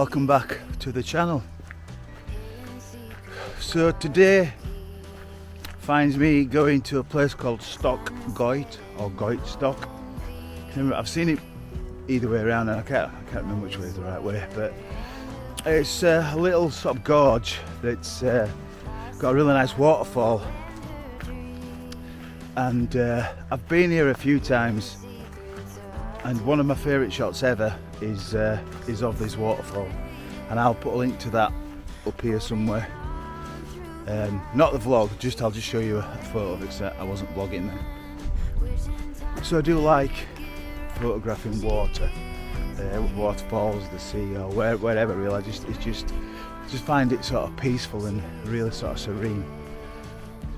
welcome back to the channel. So today finds me going to a place called Goit Stock. I've seen it either way around and I can't remember which way is the right way, but it's a little sort of gorge that's got a really nice waterfall, and I've been here a few times, and one of my favourite shots ever is of this waterfall, and I'll put a link to that up here somewhere. Not the vlog, I'll just show you a photo of it, so I wasn't vlogging then. So I do like photographing water, waterfalls, the sea, or wherever really. I just find it sort of peaceful and really sort of serene.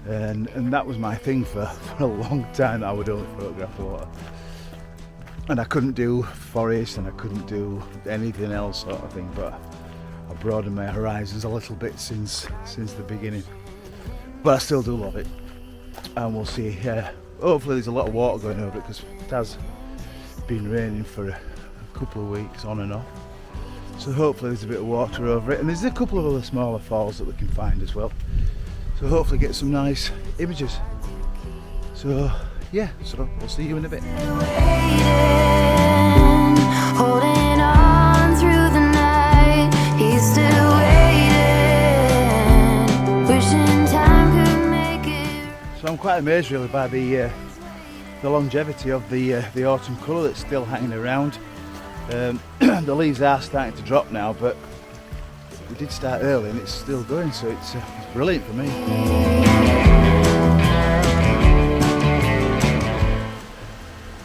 And that was my thing for a long time. I would only photograph water, and I couldn't do forest and I couldn't do anything else sort of thing. But I've broadened my horizons a little bit since the beginning. But I still do love it, and we'll see. Hopefully there's a lot of water going over it because it has been raining for a couple of weeks on and off. So hopefully there's a bit of water over it, and there's a couple of other smaller falls that we can find as well. So hopefully get some nice images. So yeah, so we'll see you in a bit. Holding on through the night, he's still waiting, wishing time could make it. So I'm quite amazed really by the longevity of the autumn colour that's still hanging around. The leaves are starting to drop now, but we did start early and it's still going, so it's brilliant for me.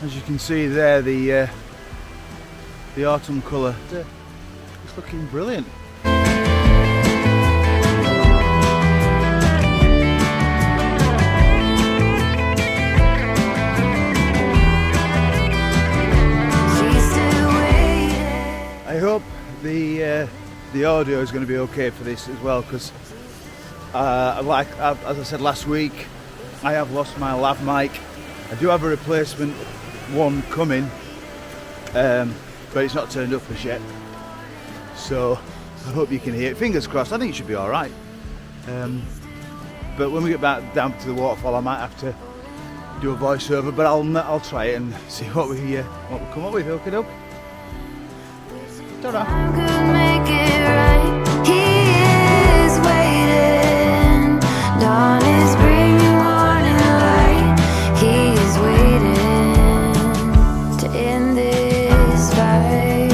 As you can see there, the autumn colour, it's looking brilliant. I hope the audio is going to be okay for this as well, because as I said last week, I have lost my lav mic. I do have a replacement one coming, but it's not turned up as yet, so I hope you can hear it. Fingers crossed. I think it should be all right. But when we get back down to the waterfall, I might have to do a voiceover, but I'll try it and see what we come up with. Okay, doke. Ta-da. Dawn is bringing morning light. He is waiting to end this fight.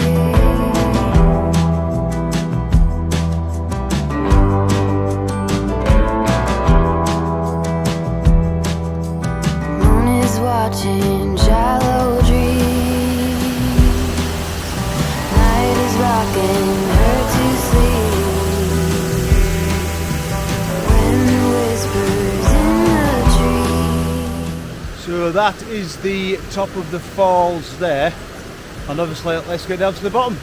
Moon is watching shallow dreams. Night is rocking her to sleep. So that is the top of the falls there, and obviously let's get down to the bottom.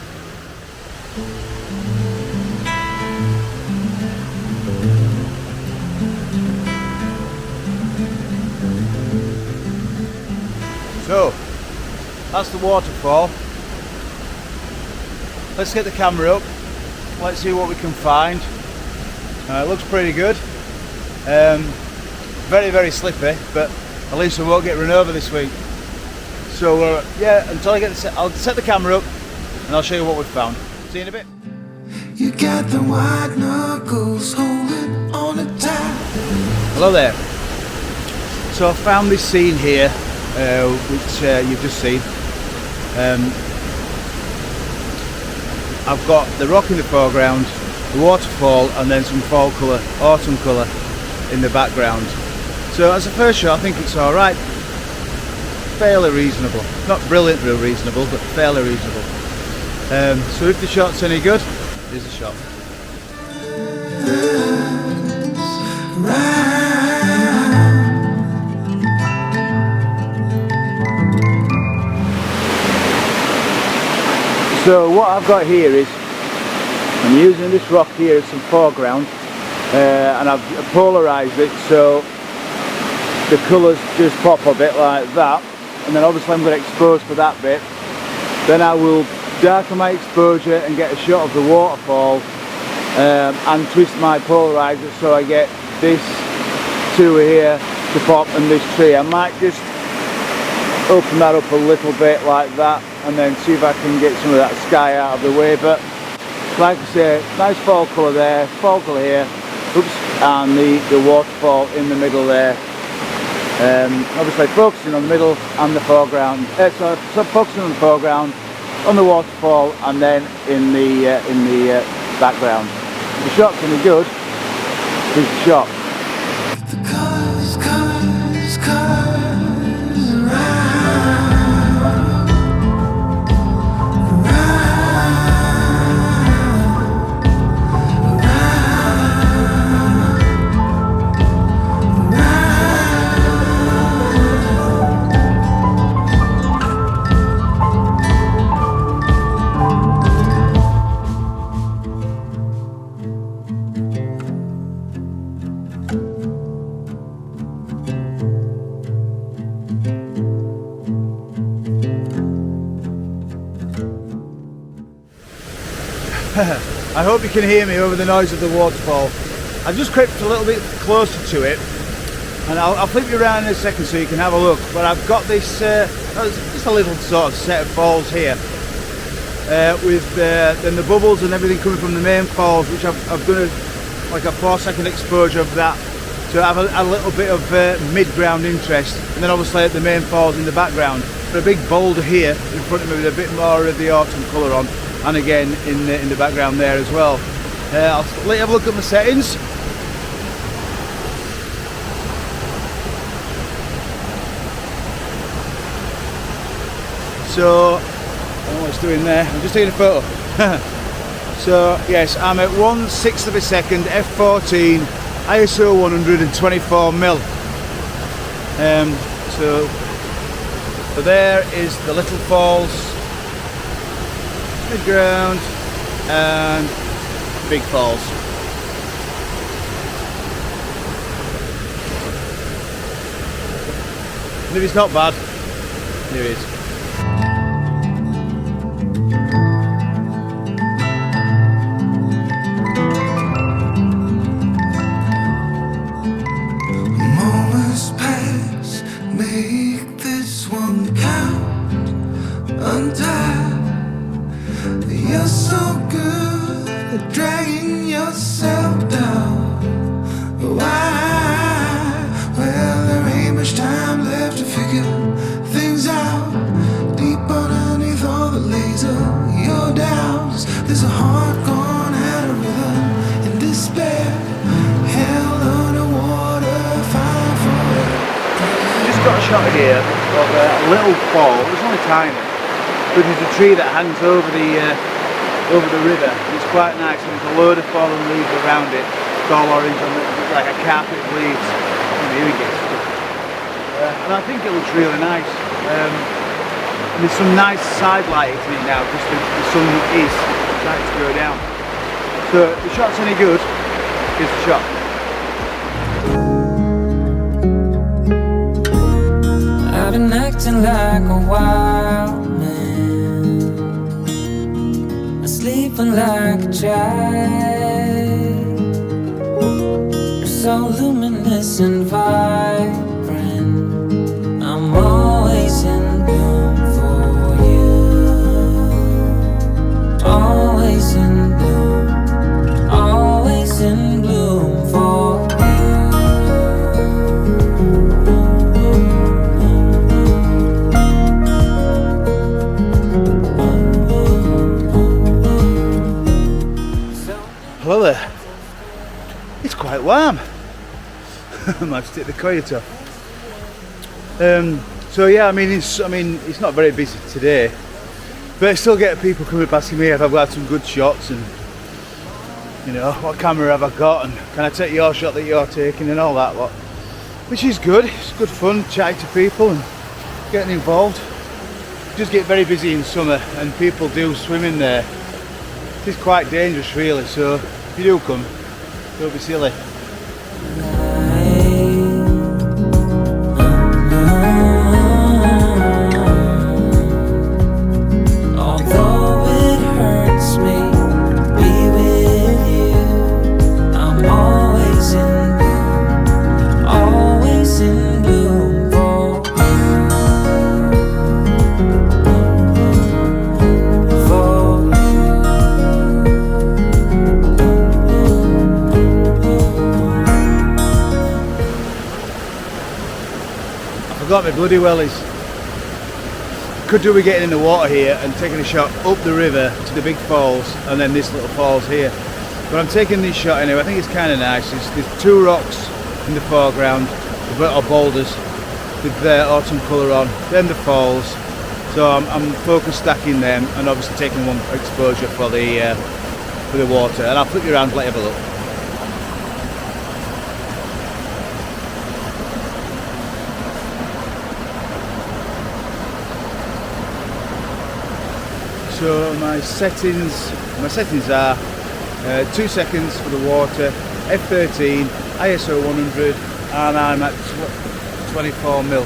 So that's the waterfall. Let's get the camera up, let's see what we can find. It looks pretty good. Very, very slippy, but at least we won't get run over this week. So yeah, until I get I'll set the camera up and I'll show you what we've found. See you in a bit. You got the white knuckles holding on a tight. Hello there. So I found this scene here, which you've just seen. I've got the rock in the foreground, the waterfall, and then some fall colour, autumn colour in the background. So as a first shot, I think it's all right. Fairly reasonable. Not brilliantly reasonable, but fairly reasonable. So if the shot's any good, here's a shot. So what I've got here is, I'm using this rock here as some foreground, and I've polarised it so the colours just pop a bit like that, and then obviously I'm going to expose for that bit. Then I will darken my exposure and get a shot of the waterfall, and twist my polarizer so I get this two here to pop and this tree. I might just open that up a little bit like that and then see if I can get some of that sky out of the way. But like I say, nice fall colour there, fall colour here, oops, and the waterfall in the middle there. Obviously focusing on the middle and the foreground, so focusing on the foreground, on the waterfall, and then in the background. If the shot's any good, here's the shot. The colours around. I hope you can hear me over the noise of the waterfall. I've just crept a little bit closer to it, and I'll flip you around in a second so you can have a look. But I've got this just a little sort of set of falls here, with then the bubbles and everything coming from the main falls, which I've done like a 4-second exposure of that to have a little bit of mid-ground interest, and then obviously the main falls in the background. But a big boulder here in front of me with a bit more of the autumn colour on, and again in the background there as well. I'll let you have a look at my settings. So, I don't know what it's doing there, I'm just taking a photo. So yes, I'm at 1/6 of a second, f14, ISO 124mm. So there is the little falls, mid-ground, and big falls. And if it's not bad, here it is. Moments pass, make this one count. Untie. You're so good at dragging yourself down. Why? Well, there ain't much time left to figure things out. Deep underneath all the laser, your doubts. There's a heart gone out of rhythm in despair. Hell underwater, fine for it. Just got a shot here of a little fall. It's only tiny, but there's a tree that hangs over the river. It's quite nice, and there's a load of fallen leaves around it. It's all orange, and it's like a carpet of leaves. Here we get stuff. And I think it looks really nice. And there's some nice side lighting to it now, because the sun is starting to go down. So if the shot's any good, here's the shot. I've been acting like a wild man, sleeping like a child. You're so luminous and vibrant, I'm always in bloom for you. Always in bloom, always in bloom for you. Hello there. It's quite warm. I might stick the coat off. So yeah, I mean it's not very busy today, but I still get people coming up asking me if I've got some good shots, and you know, what camera have I got, and can I take your shot that you're taking, and all that lot, which is good. It's good fun chatting to people and getting involved. Just get very busy in summer, and people do swim in there. It's quite dangerous really, so if you do come, don't be silly. Although got me bloody wellies. Could do with getting in the water here and taking a shot up the river to the big falls and then this little falls here. But I'm taking this shot anyway. I think it's kind of nice. There's two rocks in the foreground, or boulders, with their autumn colour on. Then the falls. So I'm focus stacking them and obviously taking one exposure for the water. And I'll flip you around and let you have a look. So my settings are 2 seconds for the water, f13, ISO 100, and I'm at 24mm.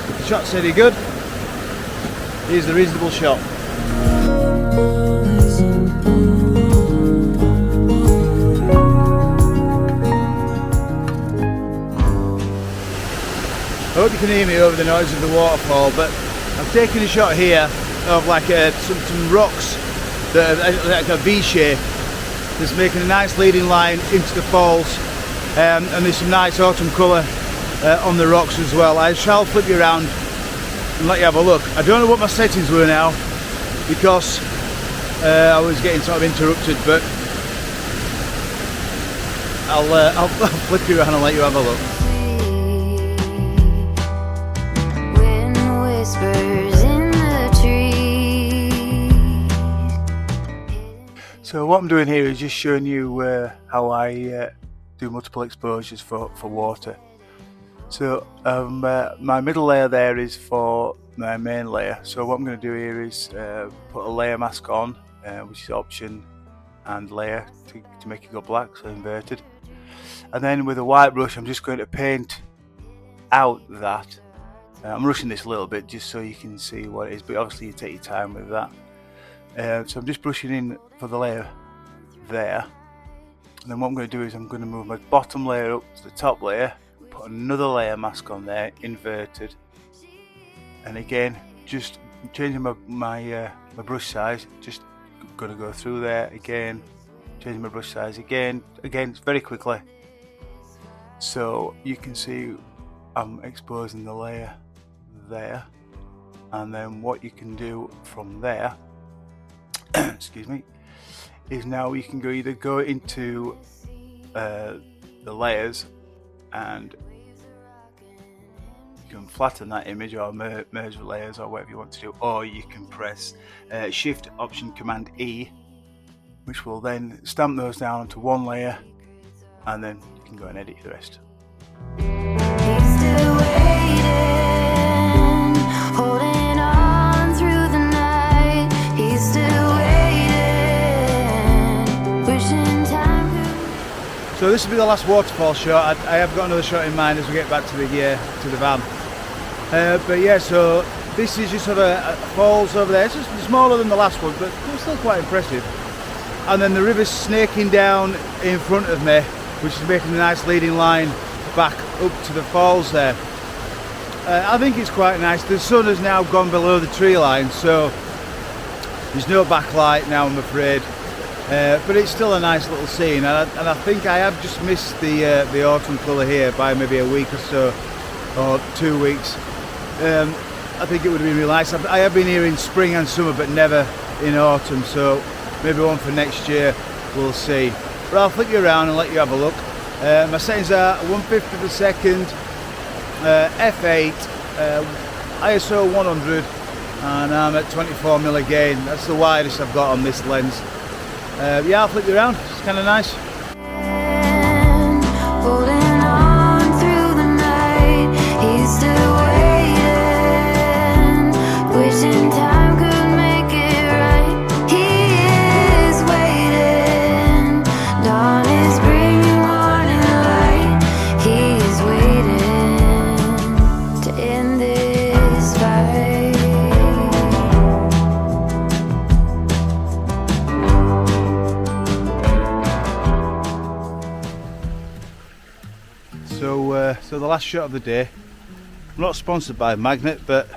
If the shot's any good, here's the reasonable shot. I hope you can hear me over the noise of the waterfall, but I've taken a shot here of like some rocks that are like a V shape that's making a nice leading line into the falls, and there's some nice autumn colour on the rocks as well. I shall flip you around and let you have a look. I don't know what my settings were now because I was getting sort of interrupted, but I'll flip you around and let you have a look. Wind whispers in the trees. So what I'm doing here is just showing you how I do multiple exposures for water. So my middle layer there is for my main layer. So what I'm going to do here is put a layer mask on, which is option and layer to make it go black, so inverted. And then with a white brush I'm just going to paint out that. I'm rushing this a little bit just so you can see what it is, but obviously you take your time with that. So I'm just brushing in for the layer there. And then what I'm going to do is I'm going to move my bottom layer up to the top layer, put another layer mask on there, inverted, and again just changing my brush size, just going to go through there again, changing my brush size again very quickly, so you can see I'm exposing the layer there. And then what you can do from there excuse me, is now you can either go into the layers and you can flatten that image or merge the layers or whatever you want to do, or you can press Shift Option Command E, which will then stamp those down onto one layer, and then you can go and edit the rest. He's still waiting, holding on through the night. He's still waiting, wishing time could. So this will be the last waterfall shot. I have got another shot in mind as we get back to the van. But yeah, so this is just sort of a falls over there. It's just smaller than the last one, but it's still quite impressive. And then the river's snaking down in front of me, which is making a nice leading line back up to the falls there. I think it's quite nice. The sun has now gone below the tree line, so there's no backlight now, I'm afraid. But it's still a nice little scene, and I think I have just missed the autumn colour here by maybe a week or so, or 2 weeks. I think it would have been really nice. I have been here in spring and summer, but never in autumn, so maybe one for next year, we'll see. But I'll flick you around and let you have a look. My settings are 1/5 of a second, f8, ISO 100, and I'm at 24mm again. That's the widest I've got on this lens. Yeah, I'll flip you around. It's kind of nice. Holding on through the night. He's still waiting, wishing time could make it right. He is waiting. Dawn is bringing morning light. He is waiting to end this fight. So the last shot of the day. I'm not sponsored by Magnet, but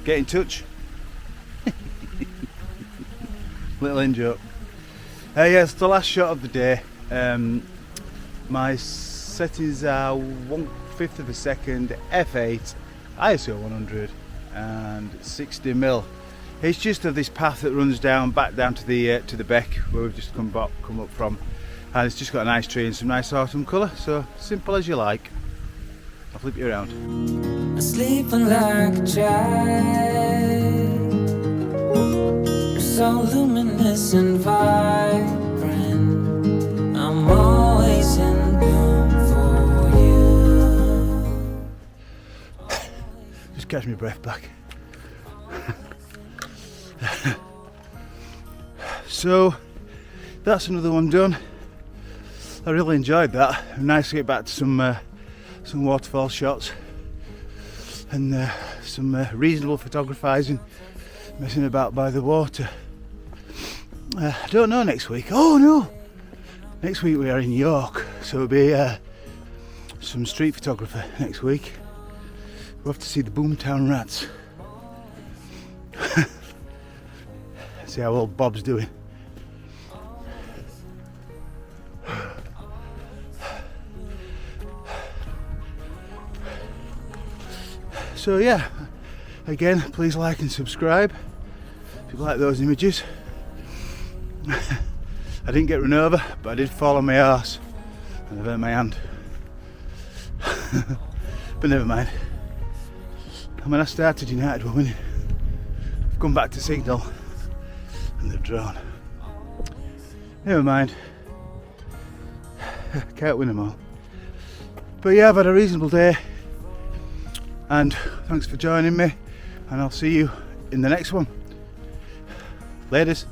get in touch. Little in joke. Yes, the last shot of the day. My settings are 1/5 5th of a second, f8, ISO 100 and 60mm. It's just of this path that runs down, back down to the beck where we've just come up from, and it's just got a nice tree and some nice autumn colour, so simple as you like. I'll flip you around. Sleeping like a child, so luminous and vibrant. I'm always in bloom for you. Just catch my breath back. So that's another one done. I really enjoyed that. Nice to get back to some waterfall shots and some reasonable photographizing, messing about by the water. I don't know next week. Oh no! Next week we are in York, so it'll be some street photography next week. We'll have to see the Boomtown Rats. See how old Bob's doing. So yeah, again, please like and subscribe if you like those images. I didn't get run over, but I did fall on my arse and I've hurt my hand. But never mind. And when I started, United were winning. I've come back to signal and they've drawn. Never mind. Can't win them all. But yeah, I've had a reasonable day. And thanks for joining me, and I'll see you in the next one. Laters.